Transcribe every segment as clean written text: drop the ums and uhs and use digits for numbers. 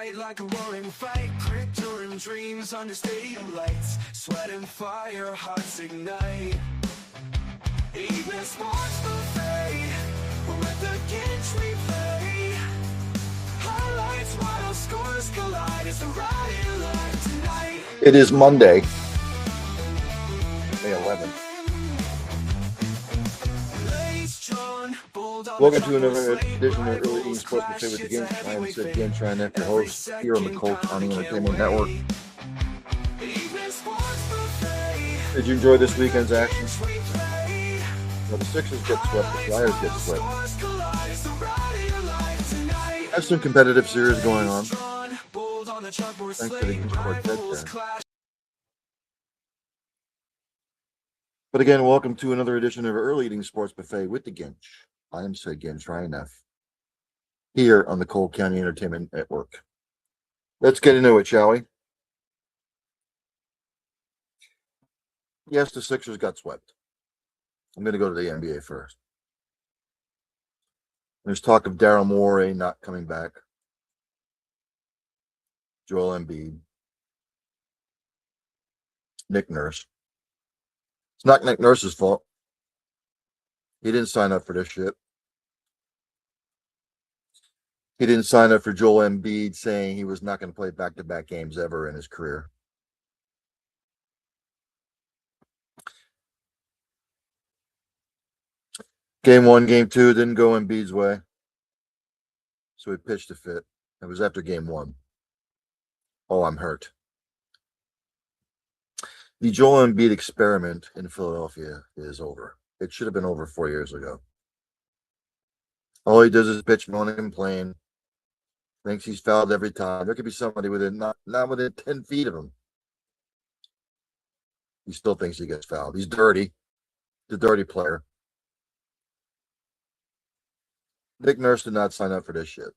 fight like a roaring fight, crypto and dreams under stadium lights, sweat and fire, hearts ignite. Evening sports buffet, with the Ginch replay. Highlights, wild scores collide, it's the ride live tonight. It is Monday, May 11th. Welcome to another edition of Early Eating Sports Buffet with the Ginch. I am Sid Ginch, and I'm your host here on the Cole County Entertainment Network. Did you enjoy this weekend's action? Well, the Sixers get swept, the Flyers get swept. Have some competitive series going on. Thanks to the Ginch Quartet there. But again, welcome to another edition of Early Eating Sports Buffet with the Ginch. I am Sid Ginch, Ryan F. Here on the Cole County Entertainment Network. Let's get into it, shall we? Yes, the Sixers got swept. I'm going to go to the NBA first. There's talk of Daryl Morey not coming back. Joel Embiid. Nick Nurse. It's not Nick Nurse's fault. He didn't sign up for this shit. He didn't sign up for Joel Embiid saying he was not going to play back-to-back games ever in his career. Game 1, Game 2 didn't go Embiid's way. So he pitched a fit. It was after Game 1. Oh, I'm hurt. The Joel Embiid experiment in Philadelphia is over. It should have been over 4 years ago. All he does is pitch, moan, and complain. Thinks he's fouled every time. There could be somebody within not within 10 feet of him. He still thinks he gets fouled. He's dirty. The dirty player. Nick Nurse did not sign up for this shit.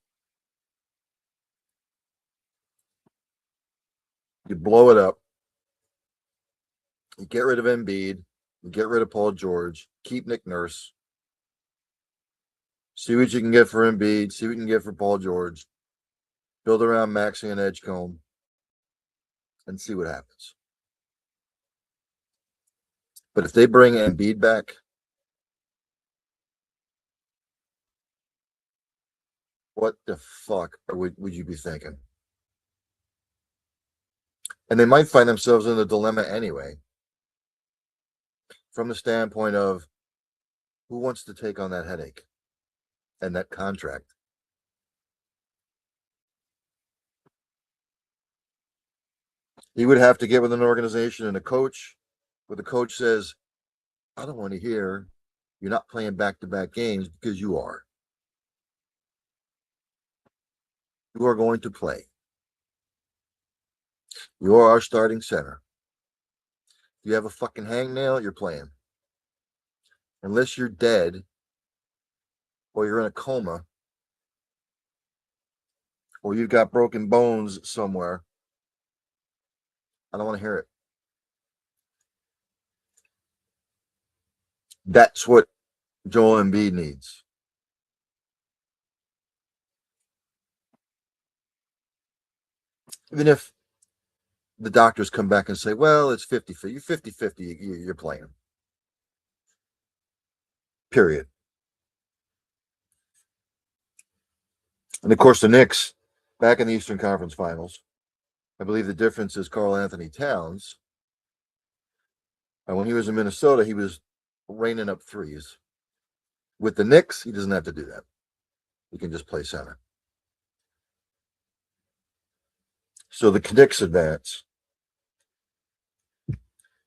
You blow it up. You get rid of Embiid. You get rid of Paul George. Keep Nick Nurse. See what you can get for Embiid. See what you can get for Paul George. Build around Maxey and Edgecombe. And see what happens. But if they bring Embiid back, what the fuck would you be thinking? And they might find themselves in a dilemma anyway. From the standpoint of who wants to take on that headache and that contract. He would have to get with an organization and a coach where the coach says, I don't want to hear you're not playing back-to-back games because you are. You are going to play. You are our starting center. If you have a fucking hangnail, you're playing. Unless you're dead, or you're in a coma, or you've got broken bones somewhere, I don't want to hear it. That's what Joel Embiid needs. Even if the doctors come back and say, well, it's 50-50. You're 50-50. You're playing. Period. And, of course, the Knicks, back in the Eastern Conference Finals, I believe the difference is Karl Anthony Towns. And when he was in Minnesota, he was raining up threes. With the Knicks, he doesn't have to do that. He can just play center. So the Knicks advance.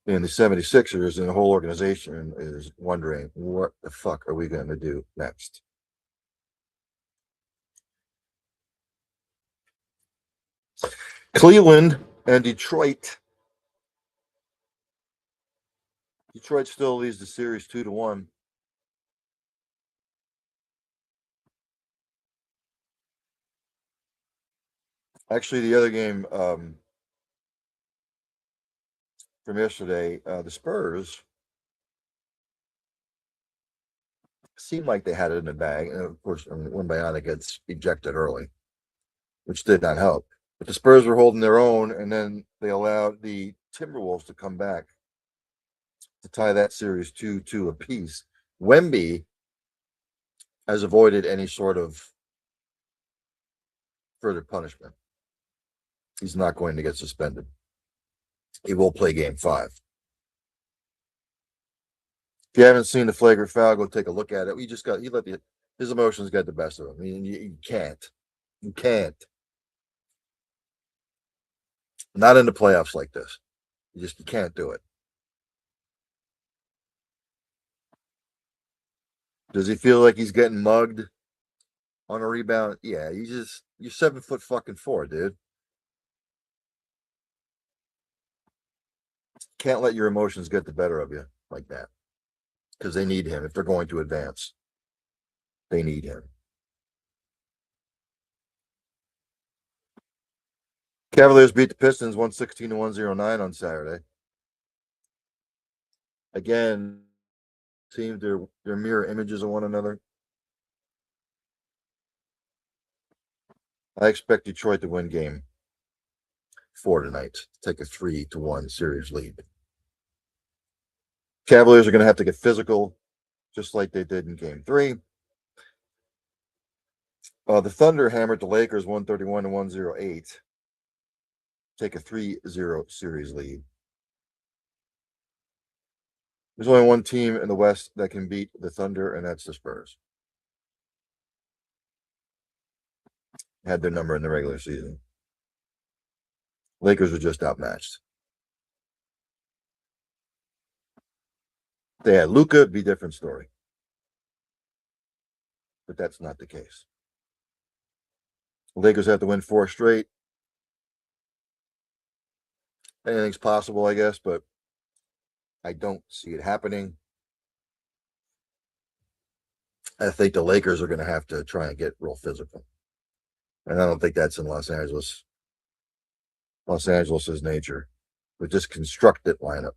And the 76ers and the whole organization is wondering, what the fuck are we going to do next? Cleveland and Detroit. Detroit still leads the series 2-1. Actually, the other game from yesterday, the Spurs seemed like they had it in the bag. And of course, Wembanyama gets ejected early, which did not help. But the Spurs were holding their own, and then they allowed the Timberwolves to come back to tie that series 2-2 apiece. Wemby has avoided any sort of further punishment. He's not going to get suspended. He will play game 5. If you haven't seen the flagrant foul, go take a look at it. His emotions got the best of him. I mean, you can't. You can't. Not in the playoffs like this. You can't do it. Does he feel like he's getting mugged on a rebound? Yeah, you're 7 foot fucking 4, dude. Can't let your emotions get the better of you like that. Because they need him if they're going to advance. They need him. Cavaliers beat the Pistons 116-109 on Saturday. Again, teams they're mirror images of one another. I expect Detroit to win game 4 tonight. Take a 3-1 series lead. Cavaliers are going to have to get physical, just like they did in game 3. The Thunder hammered the Lakers 131-108. Take a 3-0 series lead. There's only one team in the West that can beat the Thunder, and that's the Spurs. Had their number in the regular season. Lakers were just outmatched. If they had Luka, it'd be a different story. But that's not the case. The Lakers have to win 4 straight. Anything's possible, I guess, but I don't see it happening. I think the Lakers are going to have to try and get real physical. And I don't think that's in Los Angeles. Los Angeles' nature. With this constructed lineup.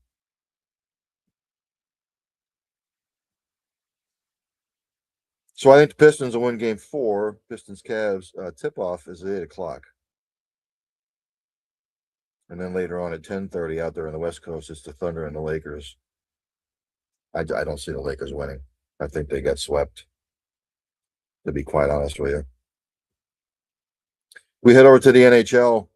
So I think the Pistons will win game 4. Pistons-Cavs tip-off is at 8 o'clock. And then later on at 10:30 out there on the West Coast, it's the Thunder and the Lakers. I don't see the Lakers winning. I think they get swept, to be quite honest with you. We head over to the NHL.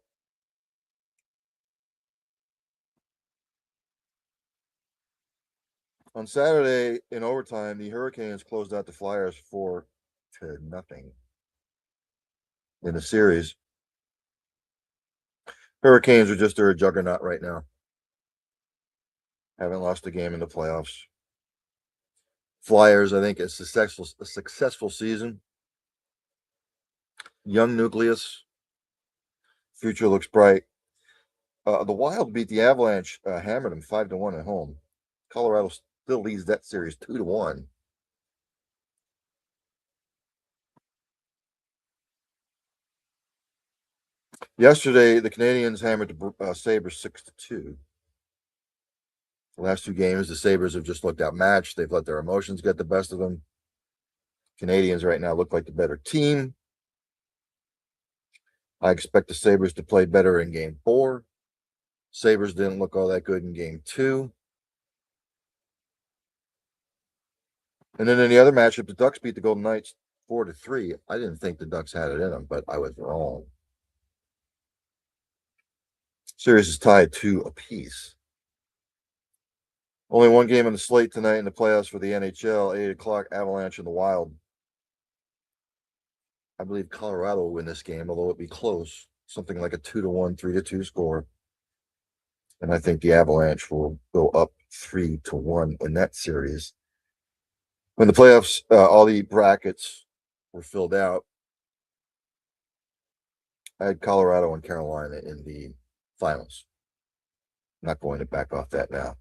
On Saturday, in overtime, the Hurricanes closed out the Flyers 4-0 in the series. Hurricanes they're a juggernaut right now. Haven't lost a game in the playoffs. Flyers, I think, a successful season. Young nucleus. Future looks bright. The Wild beat the Avalanche, hammered them 5-1 at home. Colorado still leads that series 2-1. Yesterday, the Canadiens hammered the Sabres 6-2. The last 2 games, the Sabres have just looked outmatched. They've let their emotions get the best of them. Canadiens right now look like the better team. I expect the Sabres to play better in game 4. Sabres didn't look all that good in game 2. And then in the other matchup, the Ducks beat the Golden Knights 4-3. I didn't think the Ducks had it in them, but I was wrong. Series is tied 2 apiece. Only one game on the slate tonight in the playoffs for the NHL. 8 o'clock, Avalanche and the Wild. I believe Colorado will win this game, although it be close. Something like a 2-1, 3-2 score. And I think the Avalanche will go up 3-1 in that series. When the playoffs, all the brackets were filled out, I had Colorado and Carolina in the finals. I'm not going to back off that now.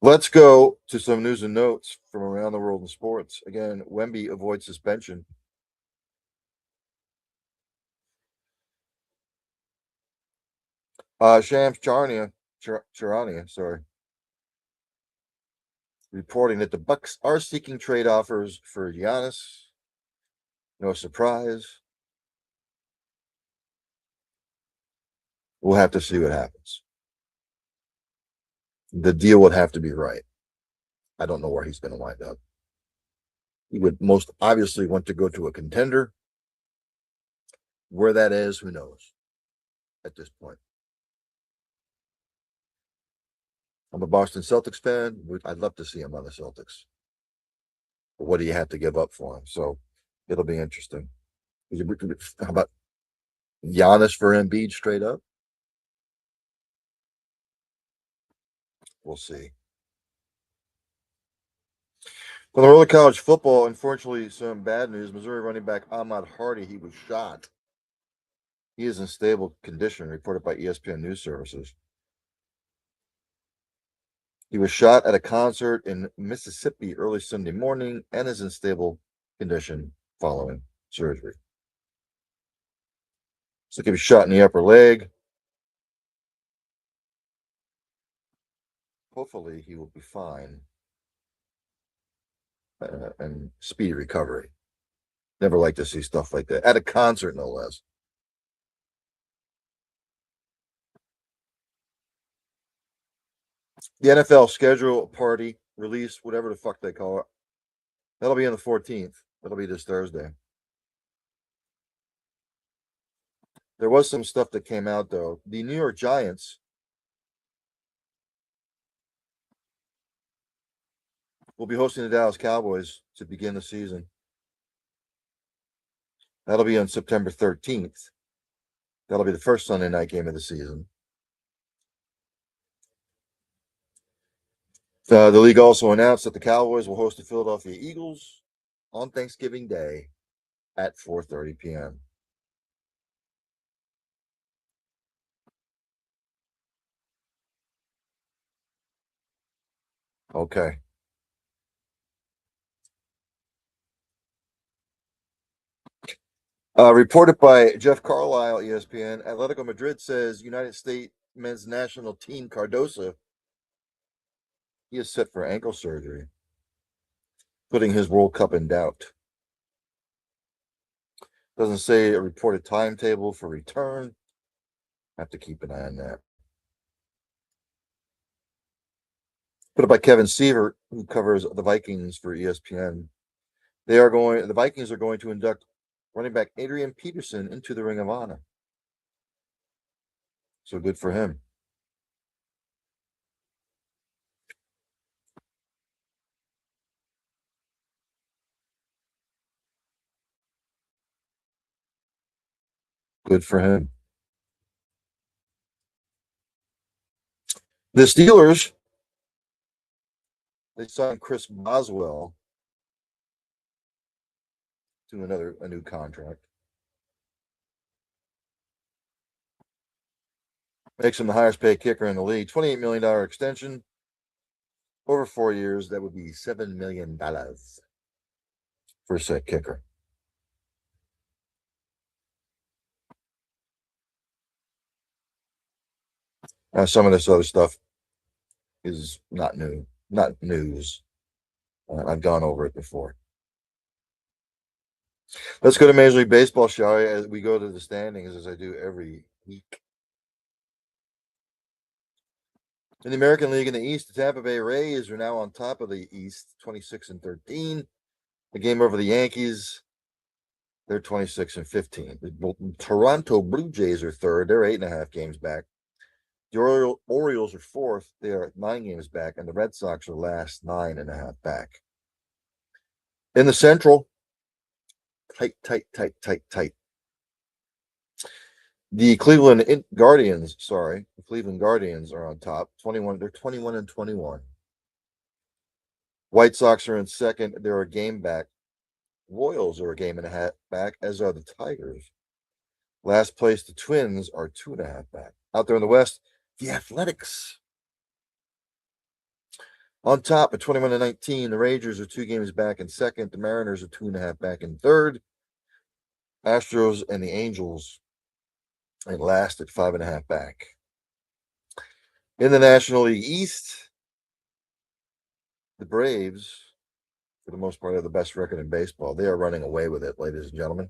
Let's go to some news and notes from around the world in sports. Again, Wemby avoids suspension. Shams Charania, reporting that the Bucks are seeking trade offers for Giannis. No surprise. We'll have to see what happens. The deal would have to be right. I don't know where he's going to wind up. He would most obviously want to go to a contender. Where that is, who knows at this point. I'm a Boston Celtics fan. I'd love to see him on the Celtics. But what do you have to give up for him? So it'll be interesting. How about Giannis for Embiid straight up? We'll see. From the world of college football, unfortunately, some bad news. Missouri running back Ahmad Hardy, he was shot. He is in stable condition, reported by ESPN News Services. He was shot at a concert in Mississippi early Sunday morning and is in stable condition following surgery. So he was shot in the upper leg. Hopefully, he will be fine and speedy recovery. Never like to see stuff like that at a concert, no less. The NFL schedule party release, whatever the fuck they call it, that'll be on the 14th. That'll be this Thursday. There was some stuff that came out, though. The New York Giants will be hosting the Dallas Cowboys to begin the season. That'll be on September 13th. That'll be the first Sunday night game of the season. The league also announced that the Cowboys will host the Philadelphia Eagles on Thanksgiving Day at 4:30 p.m. Okay. Reported by Jeff Carlisle, ESPN, Atletico Madrid says United States men's national team Cardoso, he is set for ankle surgery, putting his World Cup in doubt. Doesn't say a reported timetable for return. Have to keep an eye on that. Put it by Kevin Sievert, who covers the Vikings for ESPN. The Vikings are going to induct running back Adrian Peterson into the Ring of Honor. So good for him. Good for him. The Steelers, they signed Chris Boswell to a new contract. Makes him the highest paid kicker in the league. $28 million extension over 4 years. That would be $7 million for a set kicker. Now, some of this other stuff is not news. I've gone over it before. Let's go to Major League Baseball, shall we? As we go to the standings, as I do every week. In the American League in the East, the Tampa Bay Rays are now on top of the East, 26-13. The game over the Yankees, they're 26-15. The Toronto Blue Jays are third. They're 8.5 games back. The Orioles are fourth. They are 9 games back, and the Red Sox are last 9.5 back. In the Central, tight. The Cleveland Guardians are on top. 21. They're 21-21. White Sox are in second. They're a game back. Royals are a game and a half back, as are the Tigers. Last place, the Twins are 2.5 back. Out there in the West, the Athletics on top at 21-19. The Rangers are 2 games back in second. The Mariners are 2.5 back in third. Astros and the Angels and last at 5.5 back. In the National League East, the Braves, for the most part, are the best record in baseball. They are running away with it, ladies and gentlemen.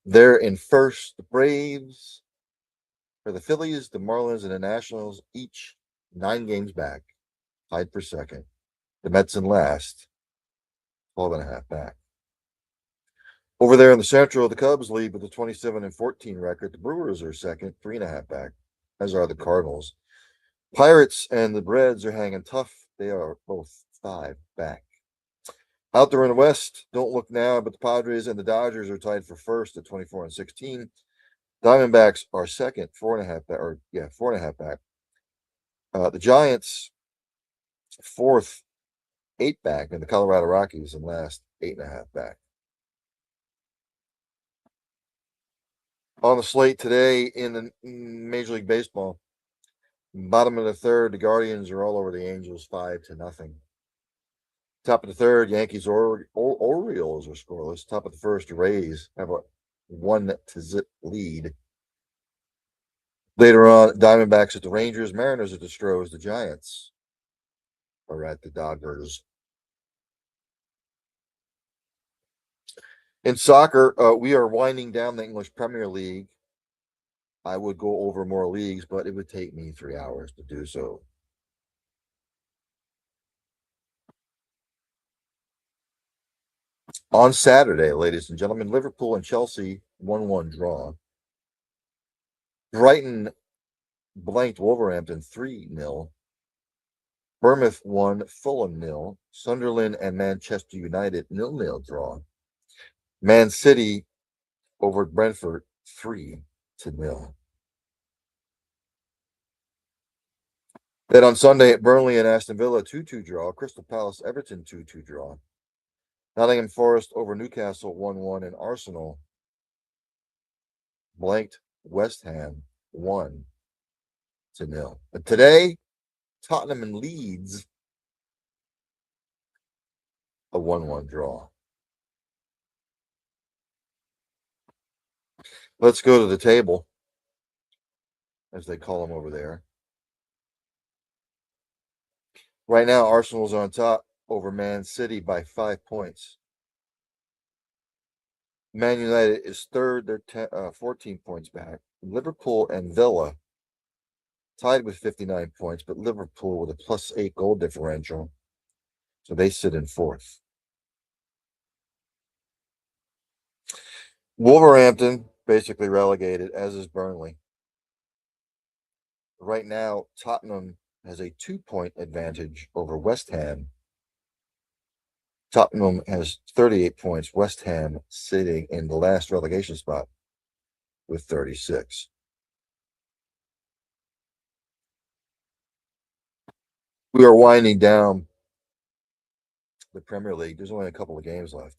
They're in first. The Braves, for the Phillies, the Marlins, and the Nationals, each 9 games back, tied for second. The Mets in last, 12.5 back. Over there in the Central, the Cubs lead with a 27-14 record. The Brewers are second, 3.5 back, as are the Cardinals. Pirates and the Reds are hanging tough. They are both 5 back. Out there in the West, don't look now, but the Padres and the Dodgers are tied for first at 24-16. Diamondbacks are second, 4.5 back, 4.5 back. The Giants, fourth, 8 back, and the Colorado Rockies in last, 8.5 back. On the slate today in the Major League Baseball, bottom of the third, the Guardians are all over the Angels, 5-0. Top of the third, Yankees or Orioles are scoreless. Top of the first, Rays have a 1-0 lead. Later on, Diamondbacks at the Rangers, Mariners at the Stros, the Giants are at the Dodgers. In soccer, we are winding down the English Premier League. I would go over more leagues, but it would take me 3 hours to do so. On Saturday, ladies and gentlemen, Liverpool and Chelsea 1-1 draw. Brighton blanked Wolverhampton 3-0. Bournemouth 1, Fulham 0. Sunderland and Manchester United 0-0 draw. Man City over Brentford 3-0. Then on Sunday, Burnley and Aston Villa 2-2 draw. Crystal Palace Everton 2-2 draw. Nottingham Forest over Newcastle 1-1, and Arsenal blanked West Ham 1-0. But today, Tottenham and Leeds, a 1-1 draw. Let's go to the table, as they call them over there. Right now, Arsenal's on top over Man City by 5 points. Man United is third. They're 14 points back. Liverpool and Villa tied with 59 points, but Liverpool with a +8 goal differential. So they sit in fourth. Wolverhampton basically relegated, as is Burnley. Right now, Tottenham has a 2-point advantage over West Ham. Tottenham has 38 points. West Ham sitting in the last relegation spot with 36. We are winding down the Premier League. There's only a couple of games left.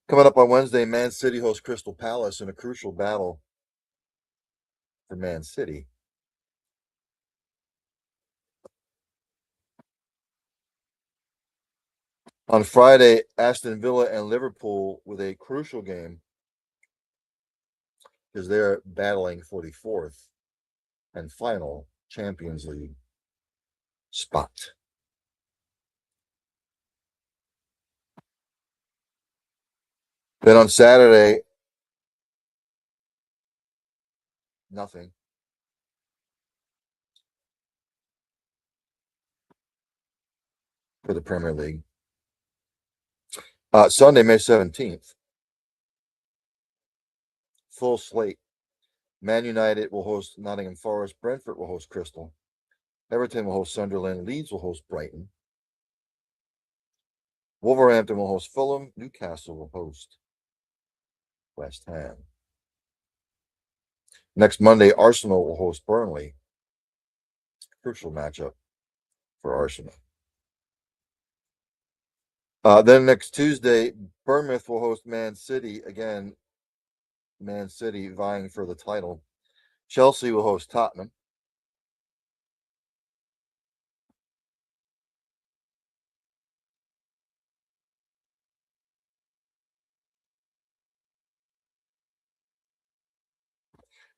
Coming up on Wednesday, Man City hosts Crystal Palace in a crucial battle for Man City. On Friday, Aston Villa and Liverpool with a crucial game because they're battling for the fourth and final Champions League spot. Then on Saturday, nothing. For the Premier League. Sunday, May 17th, full slate. Man United will host Nottingham Forest. Brentford will host Crystal. Everton will host Sunderland. Leeds will host Brighton. Wolverhampton will host Fulham. Newcastle will host West Ham. Next Monday, Arsenal will host Burnley. Crucial matchup for Arsenal. Then next Tuesday, Bournemouth will host Man City. Again, Man City vying for the title. Chelsea will host Tottenham.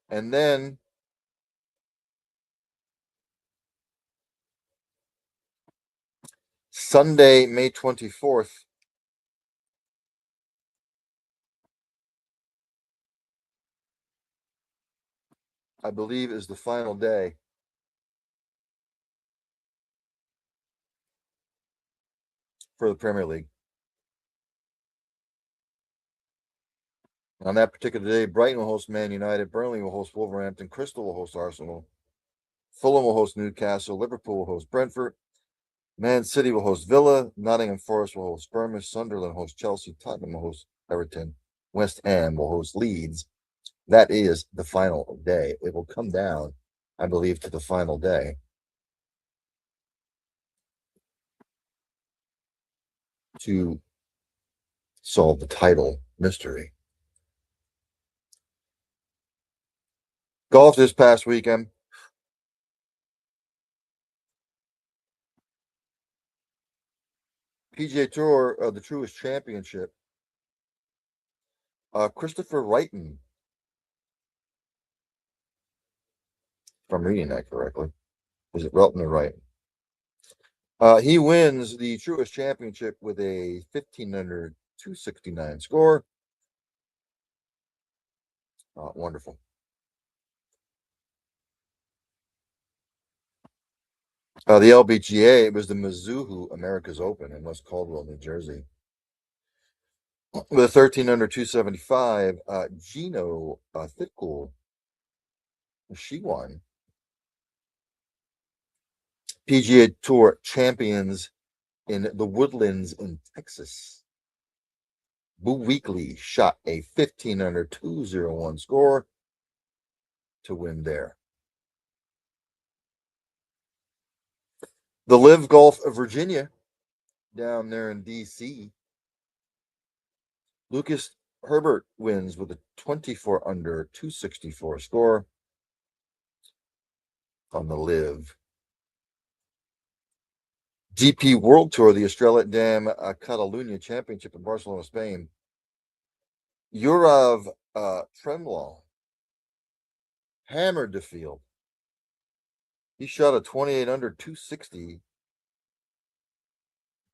And then Sunday, May 24th, I believe, is the final day. For the Premier League. On that particular day, Brighton will host Man United, Burnley will host Wolverhampton, Crystal will host Arsenal, Fulham will host Newcastle, Liverpool will host Brentford, Man City will host Villa, Nottingham Forest will host Bournemouth, Sunderland will host Chelsea, Tottenham will host Everton, West Ham will host Leeds. That is the final day. It will come down, I believe, to the final day. To solve the title mystery. Golf this past weekend. PGA Tour, the Truist Championship. Christopher Wrighton, if I'm reading that correctly. Is it Relton or Wrighton? He wins the Truist Championship with a 15 under 269 score. Wonderful. The LBGA, it was the Mizuho America's Open in West Caldwell, New Jersey. With a 13 under 275, Gino Thitkool, she won. PGA Tour champions in the Woodlands in Texas. Boo Weekley shot a 15 under 201 score to win there. The Live Golf of Virginia down there in D.C. Lucas Herbert wins with a 24 under 264 score on the Live. GP World Tour, the Estrella Dam Catalunya Championship in Barcelona, Spain. Yurav Tremlaw hammered the field. He shot a 28 under 260,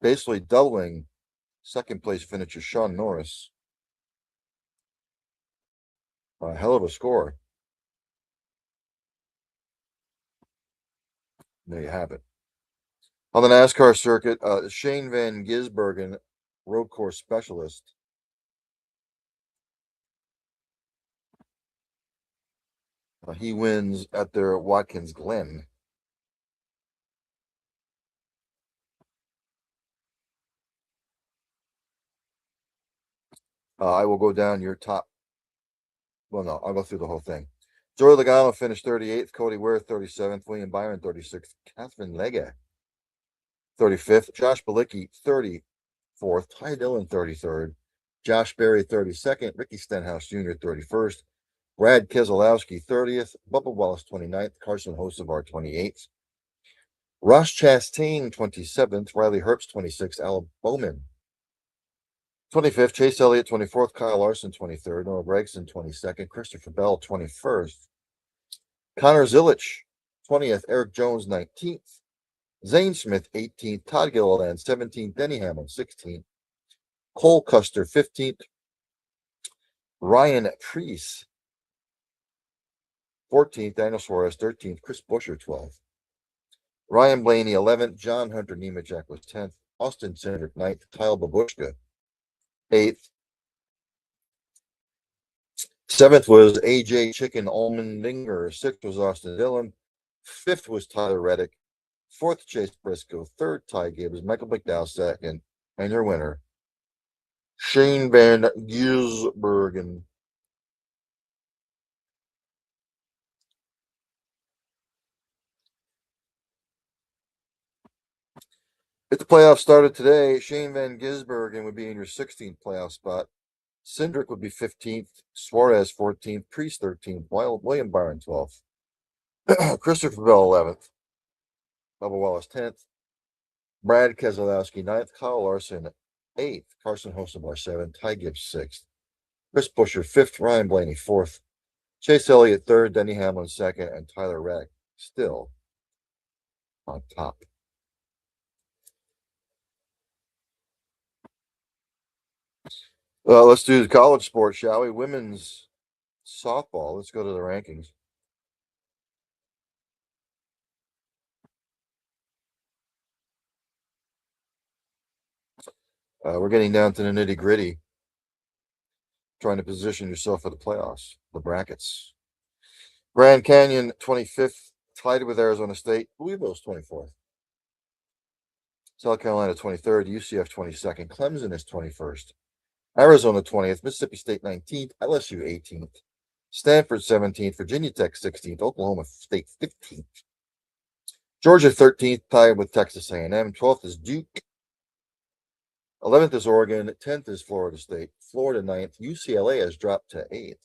basically doubling second place finisher Sean Norris. A hell of a score. There you have it. On the NASCAR circuit, Shane Van Gisbergen, road course specialist. He wins at their Watkins Glen. I will go down your top. Well, no, I'll go through the whole thing. Joey Logano finished 38th, Cody Ware 37th, William Byron 36th, Catherine Lega 35th, Josh Bilicki 34th, Ty Dillon 33rd, Josh Berry 32nd, Ricky Stenhouse Jr. 31st, Brad Keselowski 30th, Bubba Wallace 29th, Carson Hocevar 28th, Ross Chastain 27th, Riley Herbst 26th, Al Bowman 25th, Chase Elliott 24th, Kyle Larson 23rd, Noah Gragson 22nd, Christopher Bell 21st, Connor Zilich 20th, Eric Jones 19th, Zane Smith 18th, Todd Gilliland 17th, Denny Hamlin 16th, Cole Custer 15th, Ryan Preece 14th, Daniel Suarez 13th, Chris Buescher 12th, Ryan Blaney 11th, John Hunter Nemechek was 10th, Austin Cindric 9th, Kyle Babushka 8th, 7th was AJ Chicken Allmendinger, 6th was Austin Dillon, 5th was Tyler Reddick, 4th Chase Briscoe, 3rd Ty Gibbs, Michael McDowell 2nd, and your winner, Shane Van Gisbergen. If the playoffs started today, Shane Van Gisbergen would be in your 16th playoff spot. Cindric would be 15th, Suarez 14th, Priest 13th, William Byron 12th, Christopher Bell 11th, Bubba Wallace 10th, Brad Keselowski 9th, Kyle Larson 8th, Carson Hocevar 7th, Ty Gibbs 6th, Chris Buescher 5th, Ryan Blaney 4th, Chase Elliott 3rd, Denny Hamlin 2nd, and Tyler Reddick still on top. Let's do the college sports, shall we? Women's softball. Let's go to the rankings. We're getting down to the nitty gritty, trying to position yourself for the playoffs, the brackets. Grand Canyon 25th, tied with Arizona State. Louisville's 24th. South Carolina 23rd, UCF 22nd, Clemson is 21st, Arizona 20th, Mississippi State 19th, LSU 18th, Stanford 17th, Virginia Tech 16th, Oklahoma State 15th, Georgia 13th, tied with Texas A&M. 12th is Duke. 11th is Oregon. 10th is Florida State. Florida 9th. UCLA has dropped to 8th.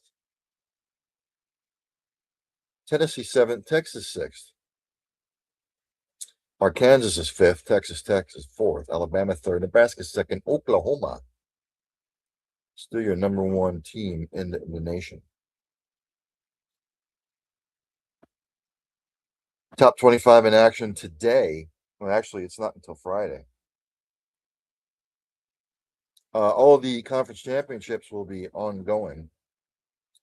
Tennessee 7th. Texas 6th. Arkansas is 5th. Texas Tech is 4th. Alabama 3rd. Nebraska 2nd. Oklahoma still your number one team in the nation. Top 25 in action today. Well, actually, it's not until Friday. All the conference championships will be ongoing.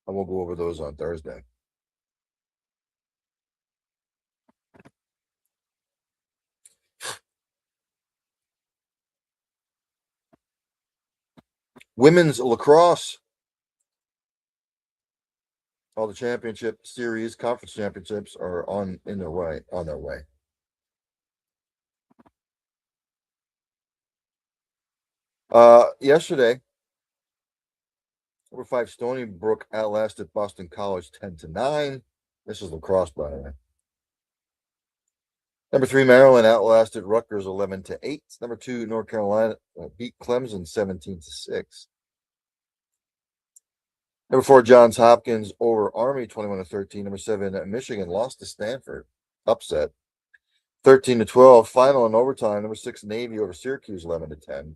And we'll go over those on Thursday. Women's lacrosse. All the championship series, conference championships are on their way. Yesterday, number 5 Stony Brook outlasted Boston College 10-9. This is lacrosse, by the way. Number 3 Maryland outlasted Rutgers 11-8. Number 2 North Carolina beat Clemson 17-6. Number 4 Johns Hopkins over Army 21-13. Number 7 Michigan lost to Stanford, upset 13-12. Final in overtime. Number 6 Navy over Syracuse 11-10.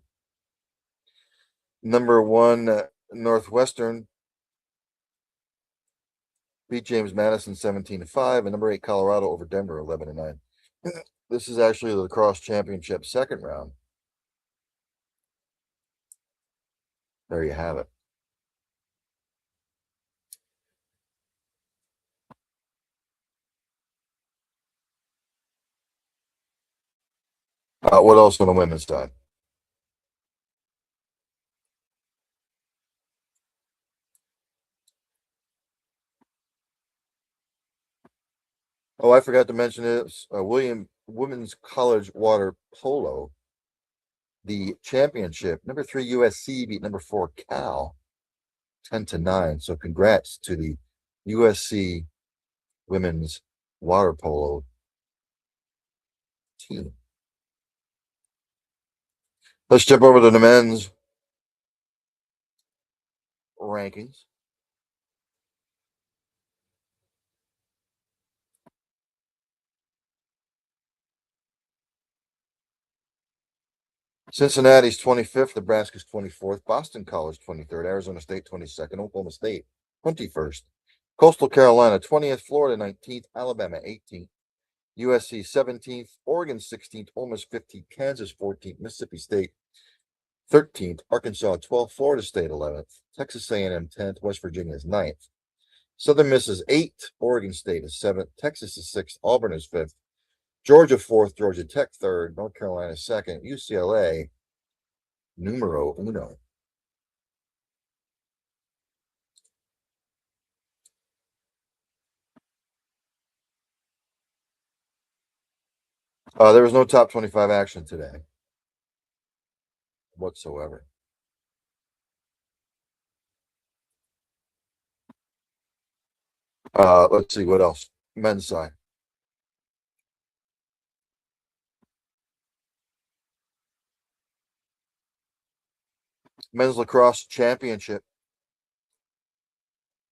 Number 1 Northwestern beat James Madison 17-5, and number 8 Colorado over Denver 11-9. This is actually the lacrosse championship second round. There you have it. What else on the women's side? Oh, I forgot to mention this. William Women's College Water Polo, the championship. Number 3 USC beat number 4 Cal 10-9. So congrats to the USC Women's Water Polo team. Let's jump over to the men's rankings. Cincinnati's 25th, Nebraska's 24th, Boston College 23rd, Arizona State 22nd, Oklahoma State 21st, Coastal Carolina 20th, Florida 19th, Alabama 18th, USC 17th, Oregon 16th, Ole Miss 15th, Kansas 14th, Mississippi State 13th, Arkansas 12th, Florida State 11th, Texas A&M 10th, West Virginia is 9th, Southern Miss is 8th, Oregon State is 7th, Texas is 6th, Auburn is 5th, Georgia 4th, Georgia Tech 3rd, North Carolina 2nd, UCLA numero uno. There was no top 25 action today whatsoever. Let's see what else. Men's side. Men's lacrosse championship.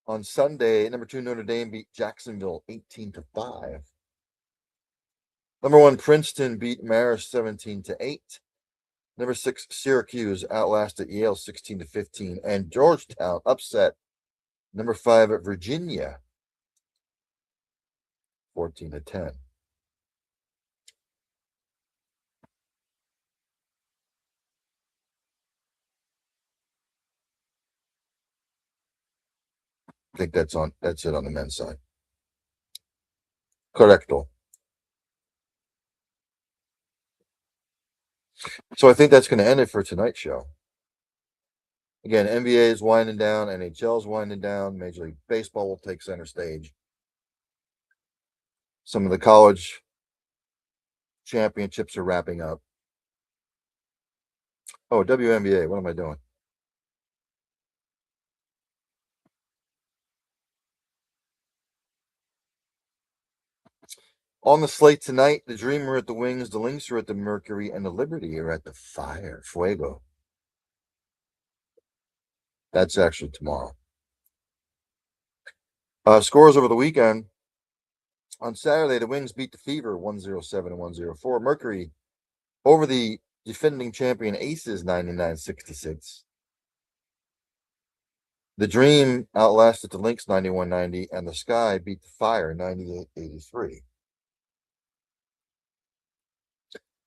On Sunday, number 2 Notre Dame beat Jacksonville 18-5. Number 1 Princeton beat Marist 17-8. Number 6 Syracuse outlasted Yale 16-15, and Georgetown upset number 5 Virginia 14-10. I think that's it on the men's side. Correcto. So I think that's going to end it for tonight's show. Again, NBA is winding down, NHL is winding down, Major League Baseball will take center stage. Some of the college championships are wrapping up. Oh, WNBA, what am I doing? On the slate tonight, the Dream are at the Wings, the Lynx are at the Mercury, and the Liberty are at the Fire. Fuego. That's actually tomorrow. Scores over the weekend. On Saturday, the Wings beat the Fever 107 and 104. Mercury over the defending champion Aces 99-66. The Dream outlasted the Lynx 91-90, and the Sky beat the Fire 98-83.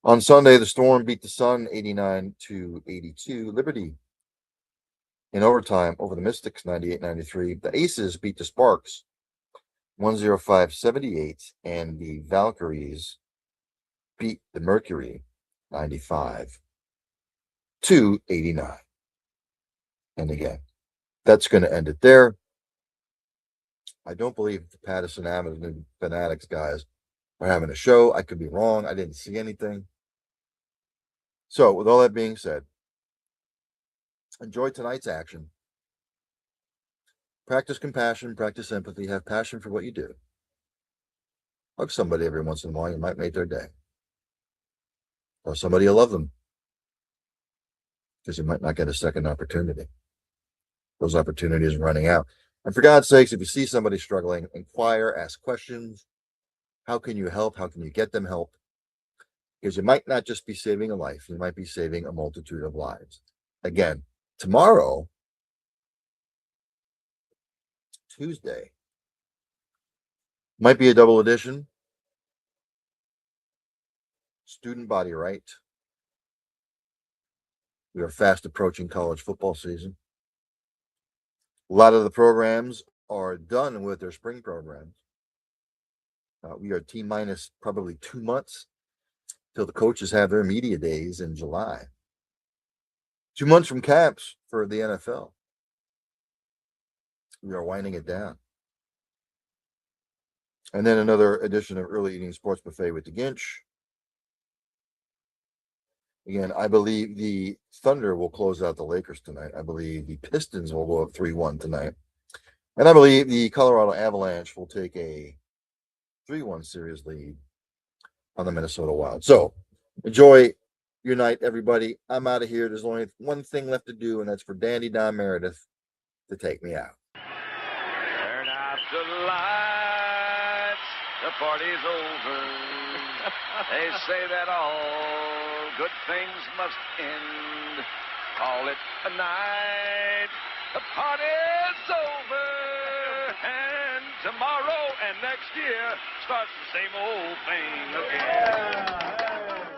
On Sunday, the Storm beat the Sun 89-82. Liberty in overtime over the Mystics 98-93. The Aces beat the Sparks 105-78, and the Valkyries beat the Mercury 95-89. And again, that's going to end it there. I don't believe the Patterson Avenue Fanatics guys are having a show. I could be wrong. I didn't see anything. So, with all that being said, enjoy tonight's action. Practice compassion, practice empathy, have passion for what you do. Hug somebody every once in a while. You might make their day. Or somebody will love them. Because you might not get a second opportunity. Those opportunities are running out. And for God's sakes, if you see somebody struggling, inquire, ask questions. How can you help? How can you get them help? Because you might not just be saving a life. You might be saving a multitude of lives. Again, tomorrow, Tuesday, might be a double edition. Student body right. We are fast approaching college football season. A lot of the programs are done with their spring programs. We are T-minus probably 2 months till the coaches have their media days in July. 2 months from camps for the NFL. We are winding it down. And then another edition of Early Eating Sports Buffet with the Ginch. Again, I believe the Thunder will close out the Lakers tonight. I believe the Pistons will go up 3-1 tonight. And I believe the Colorado Avalanche will take a 3-1 series lead on the Minnesota Wild. So enjoy your night, everybody. I'm out of here. There's only one thing left to do, and that's for Dandy Don Meredith to take me out. Turn out the lights. The party's over. They say that all good things must end. Call it a night. The party's over. And tomorrow and next year starts the same old thing again.